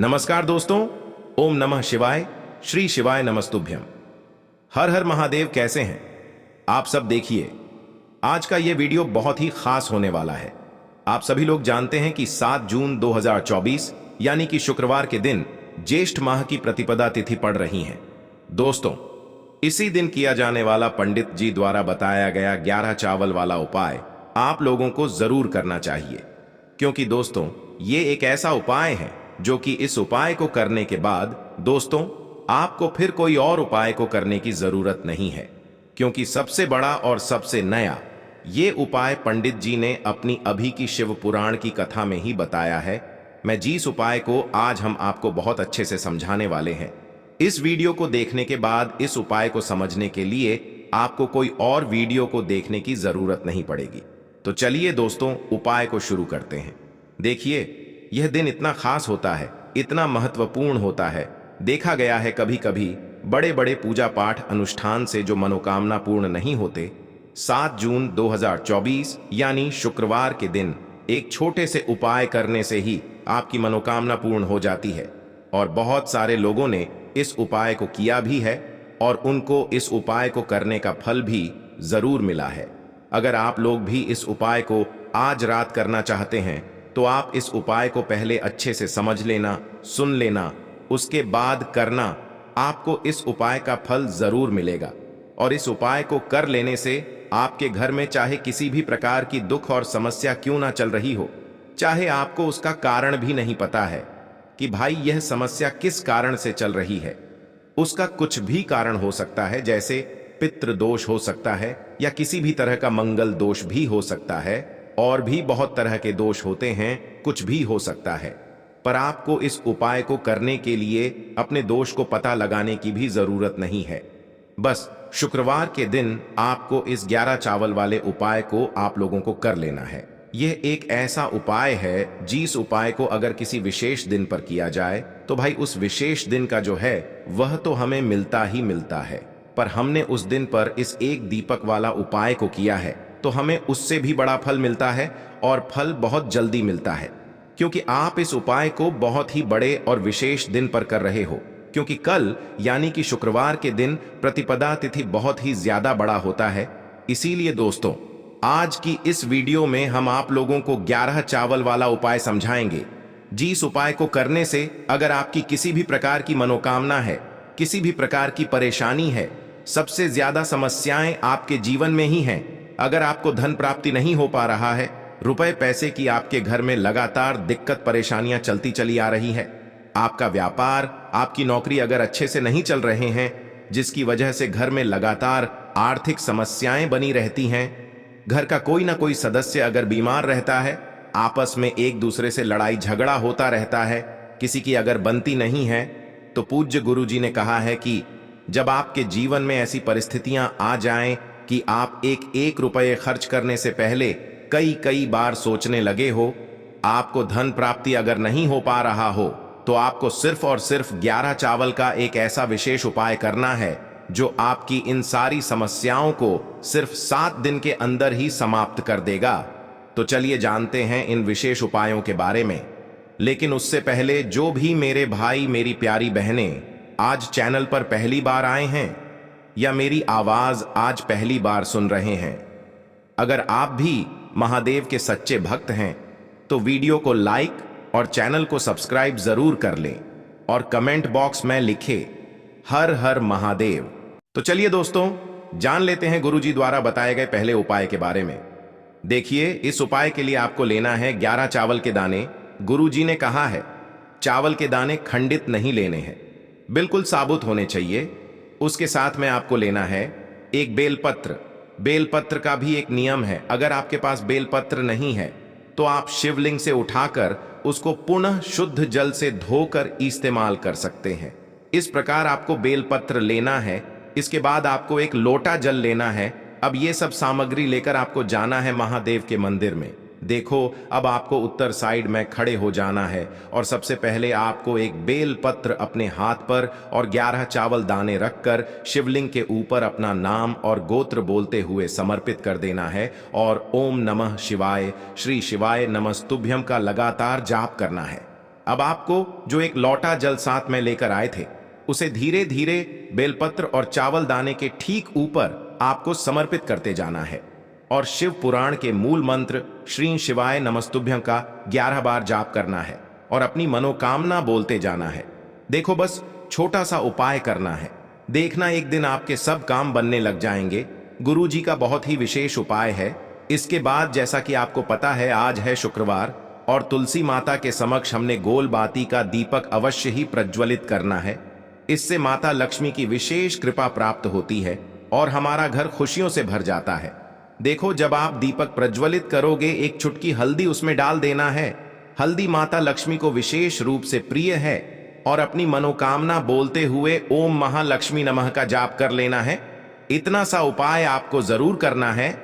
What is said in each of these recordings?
नमस्कार दोस्तों। ओम नमः शिवाय। श्री शिवाय नमस्तुभ्यम। हर हर महादेव। कैसे हैं आप सब? देखिए, आज का ये वीडियो बहुत ही खास होने वाला है। आप सभी लोग जानते हैं कि 7 जून 2024 यानी कि शुक्रवार के दिन ज्येष्ठ माह की प्रतिपदा तिथि पड़ रही है। दोस्तों, इसी दिन किया जाने वाला पंडित जी द्वारा बताया गया 11 चावल वाला उपाय आप लोगों को जरूर करना चाहिए, क्योंकि दोस्तों ये एक ऐसा उपाय है जो कि इस उपाय को करने के बाद दोस्तों आपको फिर कोई और उपाय को करने की जरूरत नहीं है, क्योंकि सबसे बड़ा और सबसे नया ये उपाय पंडित जी ने अपनी अभी की शिव पुराण की कथा में ही बताया है। मैं जिस उपाय को आज हम आपको बहुत अच्छे से समझाने वाले हैं, इस वीडियो को देखने के बाद इस उपाय को समझने के लिए आपको कोई और वीडियो को देखने की जरूरत नहीं पड़ेगी। तो चलिए दोस्तों, उपाय को शुरू करते हैं। देखिए, यह दिन इतना खास होता है, इतना महत्वपूर्ण होता है। देखा गया है कभी कभी बड़े बड़े पूजा पाठ अनुष्ठान से जो मनोकामना पूर्ण नहीं होते, 7 जून 2024 यानी शुक्रवार के दिन एक छोटे से उपाय करने से ही आपकी मनोकामना पूर्ण हो जाती है। और बहुत सारे लोगों ने इस उपाय को किया भी है और उनको इस उपाय को करने का फल भी जरूर मिला है। अगर आप लोग भी इस उपाय को आज रात करना चाहते हैं तो आप इस उपाय को पहले अच्छे से समझ लेना, सुन लेना, उसके बाद करना। आपको इस उपाय का फल जरूर मिलेगा। और इस उपाय को कर लेने से आपके घर में चाहे किसी भी प्रकार की दुख और समस्या क्यों ना चल रही हो, चाहे आपको उसका कारण भी नहीं पता है कि भाई यह समस्या किस कारण से चल रही है, उसका कुछ भी कारण हो सकता है। जैसे पितृ दोष हो सकता है या किसी भी तरह का मंगल दोष भी हो सकता है, और भी बहुत तरह के दोष होते हैं, कुछ भी हो सकता है। पर आपको इस उपाय को करने के लिए अपने दोष को पता लगाने की भी जरूरत नहीं है। बस शुक्रवार के दिन आपको इस 11 चावल वाले उपाय को आप लोगों को कर लेना है। यह एक ऐसा उपाय है जिस उपाय को अगर किसी विशेष दिन पर किया जाए तो भाई उस विशेष दिन का जो है वह तो हमें मिलता ही मिलता है। पर हमने उस दिन पर इस एक दीपक वाला उपाय को किया है तो हमें उससे भी बड़ा फल मिलता है, और फल बहुत जल्दी मिलता है, क्योंकि आप इस उपाय को बहुत ही बड़े और विशेष दिन पर कर रहे हो। क्योंकि कल यानी कि शुक्रवार के दिन प्रतिपदा तिथि बहुत ही ज्यादा बड़ा होता है। इसीलिए दोस्तों, आज की इस वीडियो में हम आप लोगों को 11 चावल वाला उपाय समझाएंगे, जिस उपाय को करने से अगर आपकी किसी भी प्रकार की मनोकामना है, किसी भी प्रकार की परेशानी है, सबसे ज्यादा समस्याएं आपके जीवन में ही हैं। अगर आपको धन प्राप्ति नहीं हो पा रहा है, रुपए पैसे की आपके घर में लगातार दिक्कत परेशानियां चलती चली आ रही है, आपका व्यापार, आपकी नौकरी अगर अच्छे से नहीं चल रहे हैं, जिसकी वजह से घर में लगातार आर्थिक समस्याएं बनी रहती हैं, घर का कोई ना कोई सदस्य अगर बीमार रहता है, आपस में एक दूसरे से लड़ाई झगड़ा होता रहता है, किसी की अगर बनती नहीं है, तो पूज्य गुरु जी ने कहा है कि जब आपके जीवन में ऐसी परिस्थितियां आ जाएं कि आप एक एक रुपये खर्च करने से पहले कई कई बार सोचने लगे हो, आपको धन प्राप्ति अगर नहीं हो पा रहा हो, तो आपको सिर्फ और सिर्फ 11 चावल का एक ऐसा विशेष उपाय करना है जो आपकी इन सारी समस्याओं को सिर्फ 7 दिन के अंदर ही समाप्त कर देगा। तो चलिए जानते हैं इन विशेष उपायों के बारे में। लेकिन उससे पहले जो भी मेरे भाई मेरी प्यारी बहनें आज चैनल पर पहली बार आए हैं या मेरी आवाज आज पहली बार सुन रहे हैं, अगर आप भी महादेव के सच्चे भक्त हैं तो वीडियो को लाइक और चैनल को सब्सक्राइब जरूर कर लें और कमेंट बॉक्स में लिखे हर हर महादेव। तो चलिए दोस्तों, जान लेते हैं गुरुजी द्वारा बताए गए पहले उपाय के बारे में। देखिए, इस उपाय के लिए आपको लेना है 11 चावल के दाने। गुरुजी ने कहा है चावल के दाने खंडित नहीं लेने हैं, बिल्कुल साबुत होने चाहिए। उसके साथ में आपको लेना है एक बेलपत्र। बेलपत्र का भी एक नियम है, अगर आपके पास बेलपत्र नहीं है तो आप शिवलिंग से उठाकर उसको पुनः शुद्ध जल से धोकर इस्तेमाल कर सकते हैं। इस प्रकार आपको बेलपत्र लेना है। इसके बाद आपको एक लोटा जल लेना है। अब ये सब सामग्री लेकर आपको जाना है महादेव के मंदिर में। देखो, अब आपको उत्तर साइड में खड़े हो जाना है और सबसे पहले आपको एक बेल पत्र अपने हाथ पर और 11 चावल दाने रखकर शिवलिंग के ऊपर अपना नाम और गोत्र बोलते हुए समर्पित कर देना है और ओम नमः शिवाय, श्री शिवाय नमस्तुभ्यम का लगातार जाप करना है। अब आपको जो एक लौटा जल साथ में लेकर आए थे, उसे धीरे धीरे बेलपत्र और चावल दाने के ठीक ऊपर आपको समर्पित करते जाना है और शिव पुराण के मूल मंत्र श्री शिवाय नमस्तुभ्यं का 11 बार जाप करना है और अपनी मनोकामना बोलते जाना है। देखो, बस छोटा सा उपाय करना है, देखना एक दिन आपके सब काम बनने लग जाएंगे। गुरु जी का बहुत ही विशेष उपाय है। इसके बाद जैसा कि आपको पता है, आज है शुक्रवार और तुलसी माता के समक्ष हमने गोल बाती का दीपक अवश्य ही प्रज्वलित करना है। इससे माता लक्ष्मी की विशेष कृपा प्राप्त होती है और हमारा घर खुशियों से भर जाता है। देखो, जब आप दीपक प्रज्वलित करोगे, एक चुटकी हल्दी उसमें डाल देना है। हल्दी माता लक्ष्मी को विशेष रूप से प्रिय है और अपनी मनोकामना बोलते हुए ओम महालक्ष्मी नमः का जाप कर लेना है। इतना सा उपाय आपको जरूर करना है।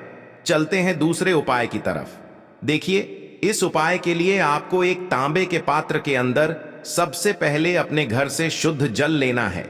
चलते हैं दूसरे उपाय की तरफ। देखिए, इस उपाय के लिए आपको एक तांबे के पात्र के अंदर सबसे पहले अपने घर से शुद्ध जल लेना है।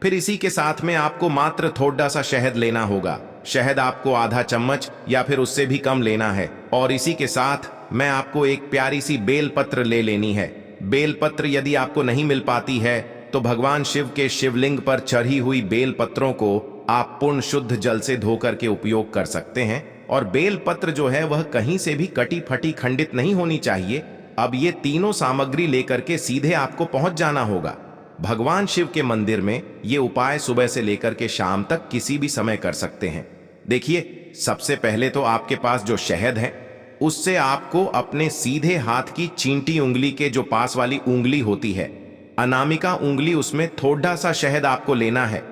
फिर इसी के साथ में आपको मात्र थोड़ा सा शहद लेना होगा। शहद आपको आधा चम्मच या फिर उससे भी कम लेना है और इसी के साथ मैं आपको एक प्यारी सी बेलपत्र ले लेनी है। बेलपत्र यदि आपको नहीं मिल पाती है तो भगवान शिव के शिवलिंग पर चढ़ी हुई बेलपत्रों को आप पूर्ण शुद्ध जल से धोकर के उपयोग कर सकते हैं। और बेलपत्र जो है वह कहीं से भी कटी फटी खंडित नहीं होनी चाहिए। अब ये तीनों सामग्री लेकर के सीधे आपको पहुंच जाना होगा भगवान शिव के मंदिर में। ये उपाय सुबह से लेकर के शाम तक किसी भी समय कर सकते हैं। देखिए, सबसे पहले तो आपके पास जो शहद है उससे आपको अपने सीधे हाथ की चींटी उंगली के जो पास वाली उंगली होती है, अनामिका उंगली, उसमें थोड़ा सा शहद आपको लेना है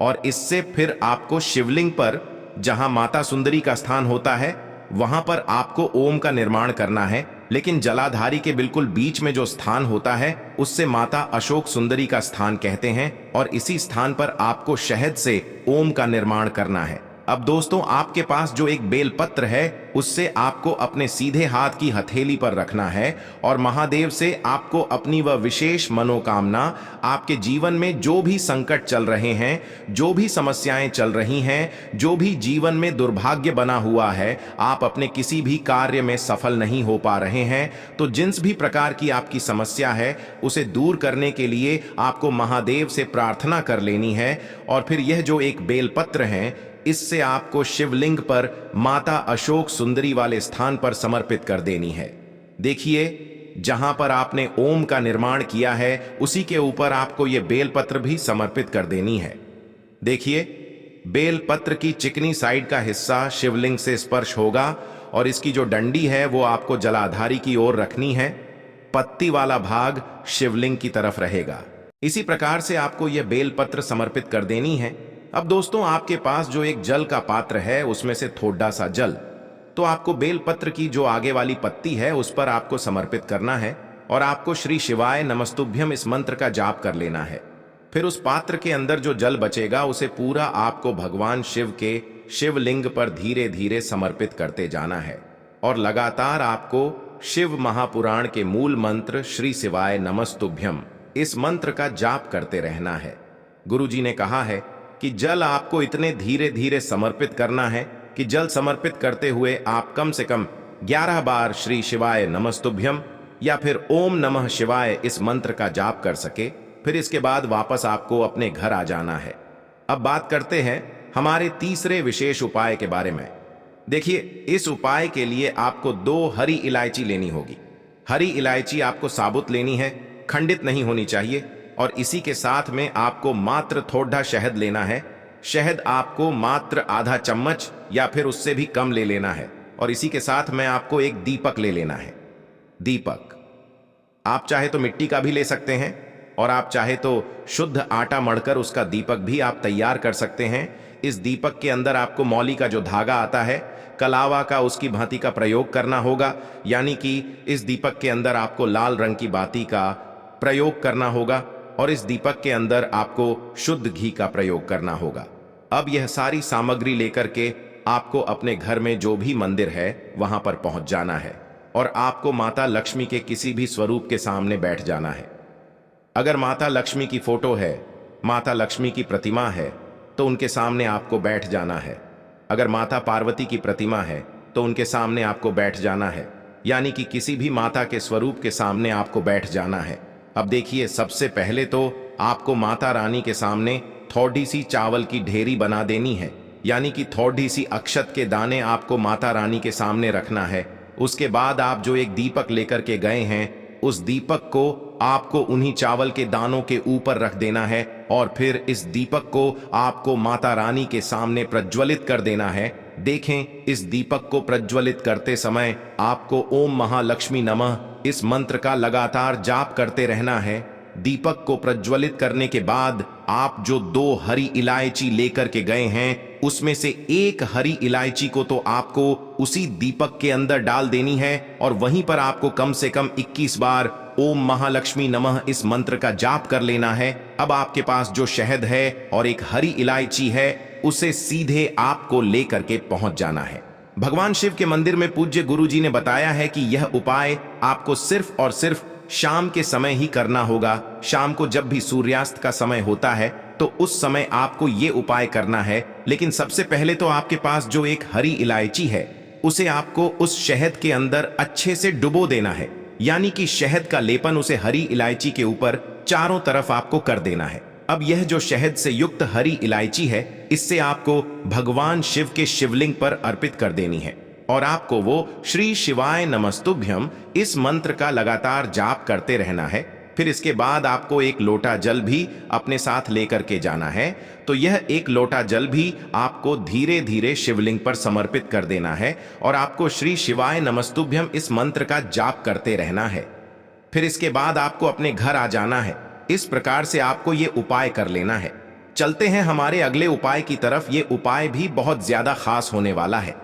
और इससे फिर आपको शिवलिंग पर, जहां माता सुंदरी का स्थान होता है, वहां पर आपको ओम का निर्माण करना है। लेकिन जलाधारी के बिल्कुल बीच में जो स्थान होता है उससे माता अशोक सुंदरी का स्थान कहते हैं और इसी स्थान पर आपको शहद से ओम का निर्माण करना है। अब दोस्तों, आपके पास जो एक बेलपत्र है उससे आपको अपने सीधे हाथ की हथेली पर रखना है और महादेव से आपको अपनी वह विशेष मनोकामना, आपके जीवन में जो भी संकट चल रहे हैं, जो भी समस्याएं चल रही हैं, जो भी जीवन में दुर्भाग्य बना हुआ है, आप अपने किसी भी कार्य में सफल नहीं हो पा रहे हैं, तो जिस भी प्रकार की आपकी समस्या है उसे दूर करने के लिए आपको महादेव से प्रार्थना कर लेनी है। और फिर यह जो एक बेलपत्र है, इससे आपको शिवलिंग पर माता अशोक सुंदरी वाले स्थान पर समर्पित कर देनी है। देखिए, जहां पर आपने ओम का निर्माण किया है उसी के ऊपर आपको यह बेलपत्र भी समर्पित कर देनी है। देखिए, बेलपत्र की चिकनी साइड का हिस्सा शिवलिंग से स्पर्श होगा और इसकी जो डंडी है वो आपको जलाधारी की ओर रखनी है। पत्ती वाला भाग शिवलिंग की तरफ रहेगा। इसी प्रकार से आपको यह बेलपत्र समर्पित कर देनी है। अब दोस्तों, आपके पास जो एक जल का पात्र है उसमें से थोड़ा सा जल तो आपको बेलपत्र की जो आगे वाली पत्ती है उस पर आपको समर्पित करना है और आपको श्री शिवाय नमस्तुभ्यम इस मंत्र का जाप कर लेना है। फिर उस पात्र के अंदर जो जल बचेगा उसे पूरा आपको भगवान शिव के शिवलिंग पर धीरे धीरे समर्पित करते जाना है और लगातार आपको शिव महापुराण के मूल मंत्र श्री शिवाय नमस्तुभ्यम इस मंत्र का जाप करते रहना है। गुरु जी ने कहा है कि जल आपको इतने धीरे धीरे समर्पित करना है कि जल समर्पित करते हुए आप कम से कम 11 बार श्री शिवाय नमस्तुभ्यम या फिर ओम नमः शिवाय इस मंत्र का जाप कर सके। फिर इसके बाद वापस आपको अपने घर आ जाना है। अब बात करते हैं हमारे तीसरे विशेष उपाय के बारे में। देखिए, इस उपाय के लिए आपको 2 हरी इलायची लेनी होगी। हरी इलायची आपको साबुत लेनी है, खंडित नहीं होनी चाहिए। और इसी के साथ में आपको मात्र थोड़ा शहद लेना है। शहद आपको मात्र आधा चम्मच या फिर उससे भी कम ले लेना है। और इसी के साथ में आपको एक दीपक ले लेना है। दीपक आप चाहे तो मिट्टी का भी ले सकते हैं और आप चाहे तो शुद्ध आटा मढ़कर उसका दीपक भी आप तैयार कर सकते हैं। इस दीपक के अंदर आपको मौली का जो धागा आता है, कलावा का, उसकी भांति का प्रयोग करना होगा। यानी कि इस दीपक के अंदर आपको लाल रंग की बाती का प्रयोग करना होगा और इस दीपक के अंदर आपको शुद्ध घी का प्रयोग करना होगा। अब यह सारी सामग्री लेकर के आपको अपने घर में जो भी मंदिर है वहां पर पहुंच जाना है और आपको माता लक्ष्मी के किसी भी स्वरूप के सामने बैठ जाना है। अगर माता लक्ष्मी की फोटो है, माता लक्ष्मी की प्रतिमा है, तो उनके सामने आपको बैठ जाना है। अगर माता पार्वती की प्रतिमा है तो उनके सामने आपको बैठ जाना है। यानी कि किसी भी माता के स्वरूप के सामने आपको बैठ जाना है अब देखिए, सबसे पहले तो आपको माता रानी के सामने थोड़ी सी चावल की ढेरी बना देनी है, यानी कि थोड़ी सी अक्षत के दाने आपको माता रानी के सामने रखना है। उसके बाद आप जो एक दीपक लेकर के गए हैं, उस दीपक को आपको उन्हीं चावल के दानों के ऊपर रख देना है और फिर इस दीपक को आपको माता रानी के सामने प्रज्वलित कर देना है। देखें, इस दीपक को प्रज्वलित करते समय आपको ओम महालक्ष्मी नमः इस मंत्र का लगातार जाप करते रहना है। दीपक को प्रज्वलित करने के बाद आप जो 2 हरी इलायची लेकर के गए हैं, उसमें से एक हरी इलायची को तो आपको उसी दीपक के अंदर डाल देनी है और वहीं पर आपको कम से कम 21 बार ओम महालक्ष्मी नमः इस मंत्र का जाप कर लेना है। अब आपके पास जो शहद है और एक हरी इलायची है, उसे सीधे आपको लेकर के पहुंच जाना है। भगवान शिव के मंदिर में पूज्य गुरुजी ने बताया है कि यह उपाय आपको सिर्फ और सिर्फ शाम के समय ही करना होगा। शाम को जब भी सूर्यास्त का समय होता है तो उस समय आपको ये उपाय करना है। लेकिन सबसे पहले तो आपके पास जो एक हरी इलायची है, उसे आपको उस शहद के अंदर अच्छे से डुबो देना है, यानी कि शहद का लेपन उसे हरी इलायची के ऊपर चारों तरफ आपको कर देना है। अब यह जो शहद से युक्त हरी इलायची है, इससे आपको भगवान शिव के शिवलिंग पर अर्पित कर देनी है और आपको वो श्री शिवाय नमस्तुभ्यम इस मंत्र का लगातार जाप करते रहना है। फिर इसके बाद आपको एक लोटा जल भी अपने साथ लेकर के जाना है। तो यह एक लोटा जल भी आपको धीरे धीरे शिवलिंग पर समर्पित कर देना है और आपको श्री शिवाय नमस्तुभ्यम इस मंत्र का जाप करते रहना है। फिर इसके बाद आपको अपने घर आ जाना है। इस प्रकार से आपको ये उपाय कर लेना है। चलते हैं हमारे अगले उपाय की तरफ। ये उपाय भी बहुत ज्यादा खास होने वाला है।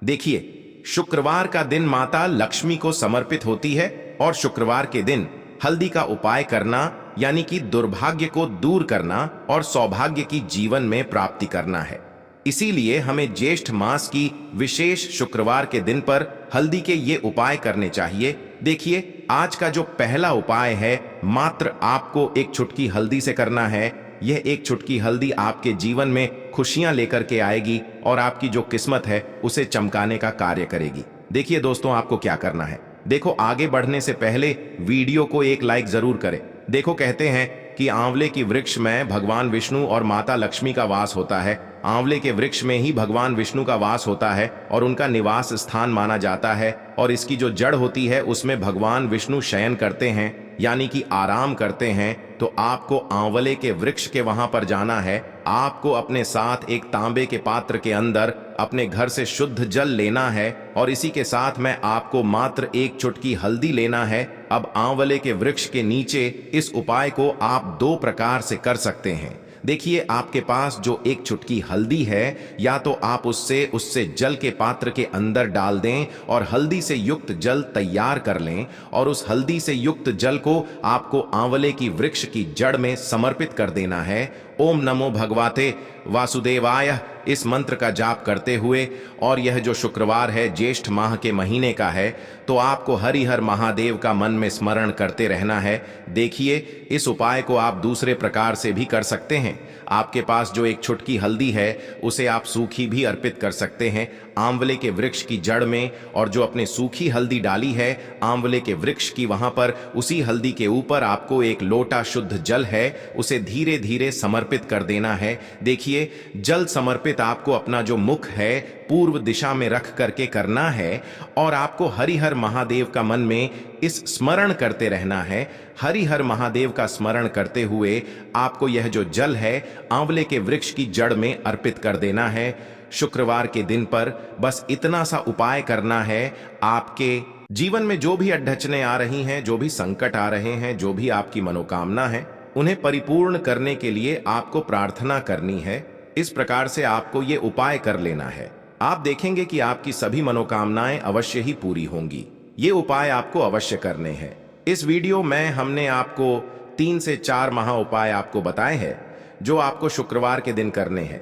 देखिए, शुक्रवार का दिन माता लक्ष्मी को समर्पित होती है और शुक्रवार के दिन हल्दी का उपाय करना, यानी कि दुर्भाग्य को दूर करना और सौभाग्य की जीवन में प्राप्ति करना है। इसीलिए हमें ज्येष्ठ मास की विशेष शुक्रवार के दिन पर हल्दी के ये उपाय करने चाहिए। देखिए, आज का जो पहला उपाय है, मात्र आपको एक चुटकी हल्दी से करना है। यह एक चुटकी हल्दी आपके जीवन में खुशियां लेकर के आएगी और आपकी जो किस्मत है उसे चमकाने का कार्य करेगी। देखिए दोस्तों, आपको क्या करना है। देखो, आगे बढ़ने से पहले वीडियो को एक लाइक जरूर करें। देखो, कहते हैं कि आंवले की वृक्ष में भगवान विष्णु और माता लक्ष्मी का वास होता है। आंवले के वृक्ष में ही भगवान विष्णु का वास होता है और उनका निवास स्थान माना जाता है और इसकी जो जड़ होती है उसमें भगवान विष्णु शयन करते हैं, यानी कि आराम करते हैं। तो आपको आंवले के वृक्ष के वहां पर जाना है। आपको अपने साथ एक तांबे के पात्र के अंदर अपने घर से शुद्ध जल लेना है और इसी के साथ में आपको मात्र एक चुटकी हल्दी लेना है। अब आंवले के वृक्ष के नीचे इस उपाय को आप 2 प्रकार से कर सकते हैं। देखिए, आपके पास जो एक चुटकी हल्दी है, या तो आप उससे जल के पात्र के अंदर डाल दें और हल्दी से युक्त जल तैयार कर लें और उस हल्दी से युक्त जल को आपको आंवले की वृक्ष की जड़ में समर्पित कर देना है। ओम नमो भगवते वासुदेवाय इस मंत्र का जाप करते हुए, और यह जो शुक्रवार है ज्येष्ठ माह के महीने का है, तो आपको हरिहर महादेव का मन में स्मरण करते रहना है। देखिए, इस उपाय को आप दूसरे प्रकार से भी कर सकते हैं। आपके पास जो एक चुटकी हल्दी है, उसे आप सूखी भी अर्पित कर सकते हैं आंवले के वृक्ष की जड़ में, और जो अपने सूखी हल्दी डाली है आंवले के वृक्ष की, वहां पर उसी हल्दी के ऊपर आपको एक लोटा शुद्ध जल है, उसे धीरे धीरे समर्पित कर देना है। देखिए, जल समर्पित आपको अपना जो मुख है पूर्व दिशा में रख करके करना है और आपको हरिहर महादेव का मन में इस स्मरण करते रहना है। हरिहर महादेव का स्मरण करते हुए आपको यह जो जल है आंवले के वृक्ष की जड़ में अर्पित कर देना है। शुक्रवार के दिन पर बस इतना सा उपाय करना है। आपके जीवन में जो भी अड़चनें आ रही हैं, जो भी संकट आ रहे हैं, जो भी आपकी मनोकामना है, उन्हें परिपूर्ण करने के लिए आपको प्रार्थना करनी है। इस प्रकार से आपको ये उपाय कर लेना है। आप देखेंगे कि आपकी सभी मनोकामनाएं अवश्य ही पूरी होंगी। ये उपाय आपको अवश्य करने हैं। इस वीडियो में हमने आपको 3 से 4 महा उपाय आपको बताए हैं जो आपको शुक्रवार के दिन करने हैं।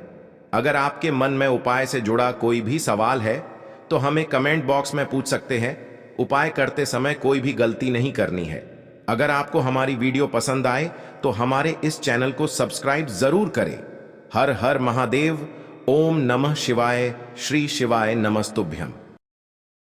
अगर आपके मन में उपाय से जुड़ा कोई भी सवाल है तो हमें कमेंट बॉक्स में पूछ सकते हैं। उपाय करते समय कोई भी गलती नहीं करनी है। अगर आपको हमारी वीडियो पसंद आए तो हमारे इस चैनल को सब्सक्राइब जरूर करें। हर हर महादेव। ओम नमः शिवाय। श्री शिवाय नमस्तुभ्यम।